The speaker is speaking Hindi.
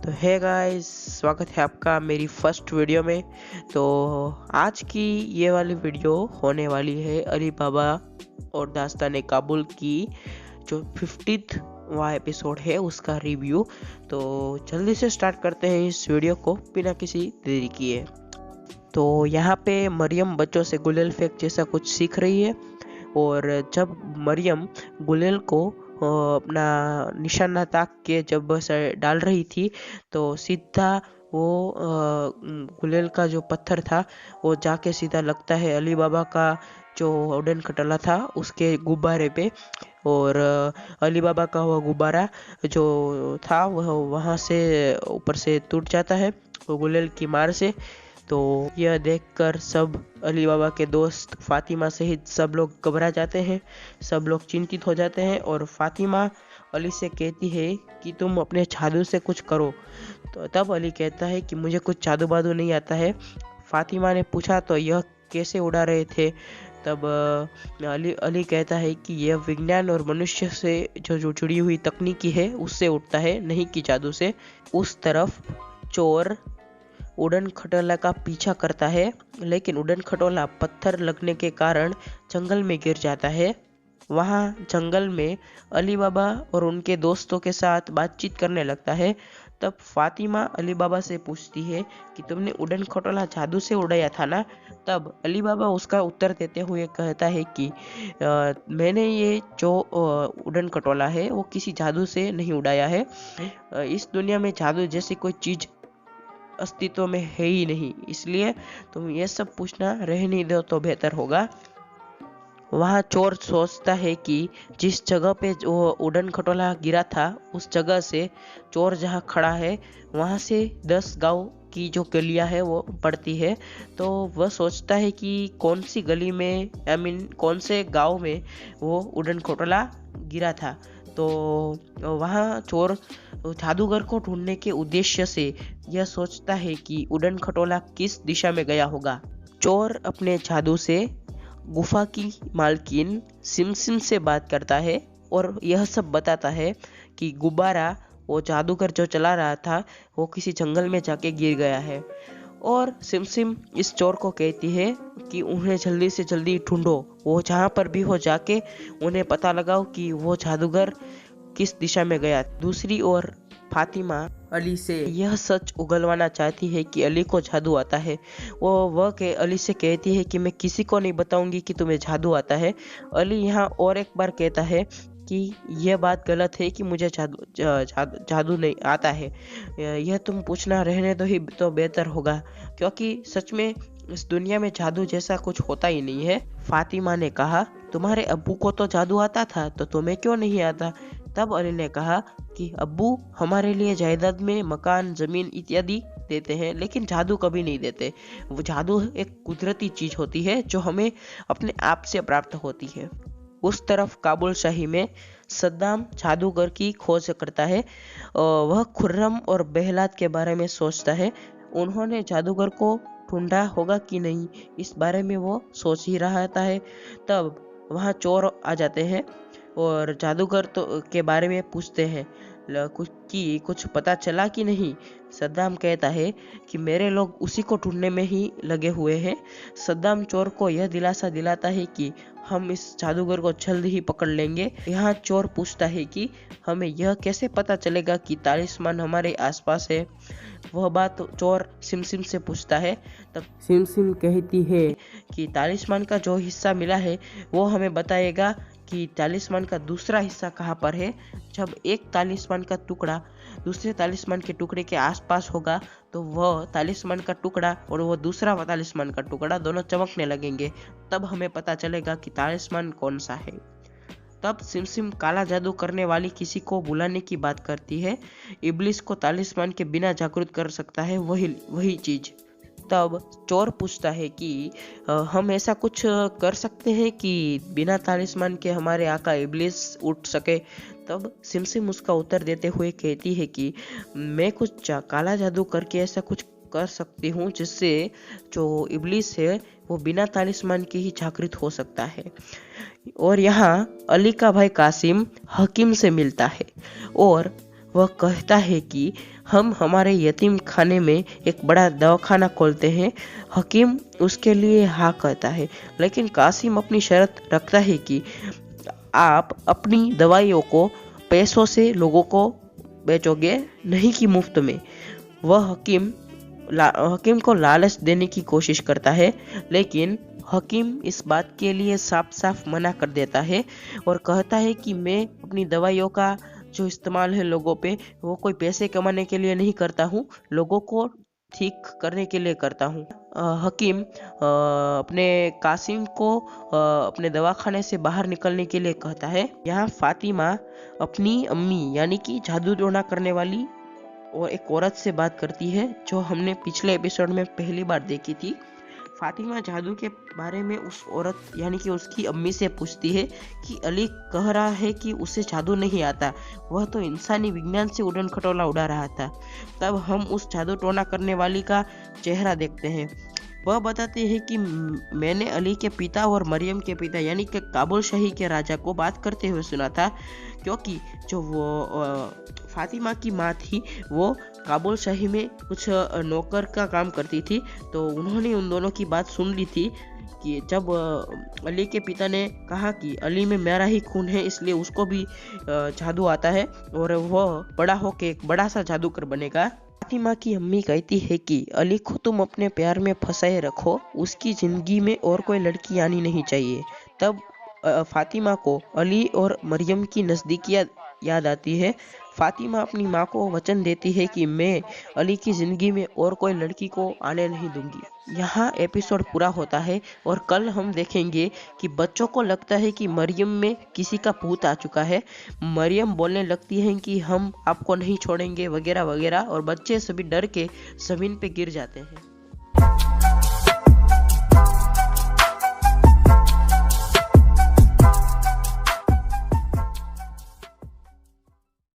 तो है गाइस, स्वागत है आपका मेरी फर्स्ट वीडियो में। तो आज की ये वाली वीडियो होने वाली है अली बाबा और दास्तान काबुल की जो 50वां एपिसोड है उसका रिव्यू। तो जल्दी से स्टार्ट करते हैं इस वीडियो को बिना किसी देरी किए। तो यहाँ पे मरियम बच्चों से गुलेल फेंक जैसा कुछ सीख रही है, और जब मरियम गुलेल को अपना निशाना ताक के जब डाल रही थी तो सीधा वो गुलेल का जो पत्थर था वो जाके सीधा लगता है अली बाबा का जो वुडन खटोला था उसके गुब्बारे पे। और अली बाबा का वो गुब्बारा जो था वह वहाँ से ऊपर से टूट जाता है वो गुलेल की मार से। तो यह देखकर सब अली बाबा के दोस्त फातिमा सहित सब लोग घबरा जाते हैं, सब लोग चिंतित हो जाते हैं। और फातिमा अली से कहती है कि तुम अपने जादू से कुछ करो। तो तब अली कहता है कि मुझे कुछ जादू बादू नहीं आता है। फातिमा ने पूछा तो यह कैसे उड़ा रहे थे? तब अली कहता है कि यह विज्ञान और मनुष्य से जो जुड़ी हुई तकनीकी है उससे उठता है, नहीं कि जादू से। उस तरफ चोर उड़न खटोला का पीछा करता है, लेकिन उड़न खटोला पत्थर लगने के कारण जंगल में गिर जाता है। वहाँ जंगल में अली बाबा और उनके दोस्तों के साथ बातचीत करने लगता है। तब फातिमा अली बाबा से पूछती है कि तुमने उड़न खटोला जादू से उड़ाया था ना? तब अली बाबा उसका उत्तर देते हुए कहता है कि मैंने ये जो उड़न खटोला है वो किसी जादू से नहीं उड़ाया है। इस दुनिया में जादू जैसी कोई चीज अस्तित्व में है ही नहीं, इसलिए तुम ये सब पूछना रहने दो तो बेहतर होगा। वहाँ चोर सोचता है कि जिस जगह पे वो उड़न खटोला गिरा था उस जगह से चोर जहाँ खड़ा है वहाँ से 10 गांव की जो गलियां है वो पड़ती है। तो वह सोचता है कि कौन सी गली में कौन से गांव में वो उड़न खटोला गिरा था। तो वहाँ चोर जादूगर को ढूंढने के उद्देश्य से यह सोचता है कि उड़न खटोला किस दिशा में गया होगा। चोर अपने जादू से गुफा की मालकिन सिमसिम से बात करता है और यह सब बताता है कि गुब्बारा वो जादूगर जो चला रहा था वो किसी जंगल में जाके गिर गया है। और सिमसिम इस चोर को कहती है कि उन्हें जल्दी से जल्दी ढूंढो, वो जहाँ पर भी हो जाके उन्हें पता लगाओ कि वो जादूगर किस दिशा में गया। दूसरी ओर फातिमा अली से यह सच उगलवाना चाहती है कि अली को जादू आता है। अली से कहती है कि मैं किसी को नहीं बताऊंगी कि तुम्हें जादू आता है। अली यहाँ और एक बार कहता है कि यह बात गलत है कि मुझे जादू नहीं आता है, यह तुम पूछना रहने दो ही तो बेहतर होगा, क्योंकि सच में इस दुनिया में जादू जैसा कुछ होता ही नहीं है। फातिमा ने कहा तुम्हारे अब्बू को तो जादू आता था तो तुम्हें क्यों नहीं आता? तब अली ने कहा कि अब्बू हमारे लिए जायदाद में मकान, जमीन इत्यादि देते हैं, लेकिन जादू कभी नहीं देते। वो जादू एक कुदरती चीज होती है जो हमें अपने आप से प्राप्त होती है। उस तरफ काबुल शाही में सद्दाम जादूगर की खोज करता है। वह खुर्रम और बेहलाद के बारे में सोचता है। उन्होंने जादूगर को ढूंढा होगा कि नहीं, इस बारे में वो सोच ही रहा है। तब वहाँ चोर आ जाते हैं और जादूगर के बारे में पूछते हैं कुछ पता चला कि नहीं। सद्दाम कहता है कि मेरे लोग उसी को ढूंढने में ही लगे हुए हैं। सद्दाम चोर को यह दिलासा दिलाता है कि हम इस जादूगर को जल्द ही पकड़ लेंगे। यहाँ चोर पूछता है कि हमें यह कैसे पता चलेगा कि तालिस्मान हमारे आसपास है। वह बात चोर सिमसिम से पूछता है। तब सिमसिम कहती है कि तालिस्मान का जो हिस्सा मिला है वो हमें बताएगा कि तालिस्मान का दूसरा हिस्सा कहाँ पर है। जब एक तालिस्मान का टुकड़ा दूसरे तालिस्मान के टुकड़े के आसपास होगा तो वह तालिस्मान का टुकड़ा और वो दूसरा तालिस्मान का टुकड़ा दोनों चमकने लगेंगे, तब हमें पता चलेगा कि तालिस्मान कौन सा है। तब सिमसिम काला जादू करने वाली किसी को बुलाने की बात करती है। इब्लिस को तालिस्मान के बिना जागरूक कर सकता है वही चीज। तब चोर पूछता है कि हम ऐसा कुछ कर सकते हैं कि बिना तालिस्मान के हमारे आका इब्लिस उठ सके। तब सिमसिम उसका उत्तर देते हुए कहती है कि मैं कुछ काला जादू करके ऐसा कुछ कर सकती हूँ जिससे जो इब्लिस है वो बिना तालिस्मान के ही जागृत हो सकता है। और यहाँ अली का भाई कासिम हकीम से मिलता है और वह कहता है कि हम हमारे यतीम खाने में एक बड़ा दवाखाना खोलते हैं। हकीम उसके लिए हाँ कहता है, लेकिन कासिम अपनी शर्त रखता है कि आप अपनी दवाइयों को पैसों से लोगों को बेचोगे, नहीं कि मुफ्त में। वह हकीम को लालच देने की कोशिश करता है, लेकिन हकीम इस बात के लिए साफ साफ मना कर देता है और कहता है कि मैं अपनी दवाइयों का जो इस्तेमाल है लोगों पे, वो कोई पैसे कमाने के लिए नहीं करता हूँ, लोगों को ठीक करने के लिए करता हूँ। हकीम अपने कासिम को अपने दवाखाने से बाहर निकलने के लिए कहता है। यहाँ फातिमा अपनी अम्मी यानी कि जादू टोना करने वाली और एक औरत से बात करती है, जो हमने पिछले एपिसोड में पहली बार देखी थी। फातिमा जादू के बारे में उस औरत यानी कि उसकी अम्मी से पूछती है कि अली कह रहा है कि उसे जादू नहीं आता, वह तो इंसानी विज्ञान से उड़न खटोला उड़ा रहा था। तब हम उस जादू टोना करने वाली का चेहरा देखते हैं। वह बताते हैं कि मैंने अली के पिता और मरियम के पिता यानी कि काबुल शाही के राजा को बात करते हुए सुना था, क्योंकि जो वो फातिमा की माँ थी वो काबुल शाही में कुछ नौकर का काम करती थी। तो उन्होंने उन दोनों की बात सुन ली थी कि जब अली के पिता ने कहा कि अली में मेरा ही खून है, इसलिए उसको भी जादू आता है और वह बड़ा होके एक बड़ा सा जादूगर बनेगा। फातिमा की अम्मी कहती है कि अली को तुम अपने प्यार में फंसाए रखो, उसकी जिंदगी में और कोई लड़की आनी नहीं चाहिए। तब फातिमा को अली और मरियम की नज़दीकियाँ याद आती है। फातिमा अपनी माँ को वचन देती है कि मैं अली की ज़िंदगी में और कोई लड़की को आने नहीं दूंगी। यहाँ एपिसोड पूरा होता है और कल हम देखेंगे कि बच्चों को लगता है कि मरियम में किसी का भूत आ चुका है। मरियम बोलने लगती है कि हम आपको नहीं छोड़ेंगे वगैरह वगैरह, और बच्चे सभी डर के ज़मीन पे गिर जाते हैं।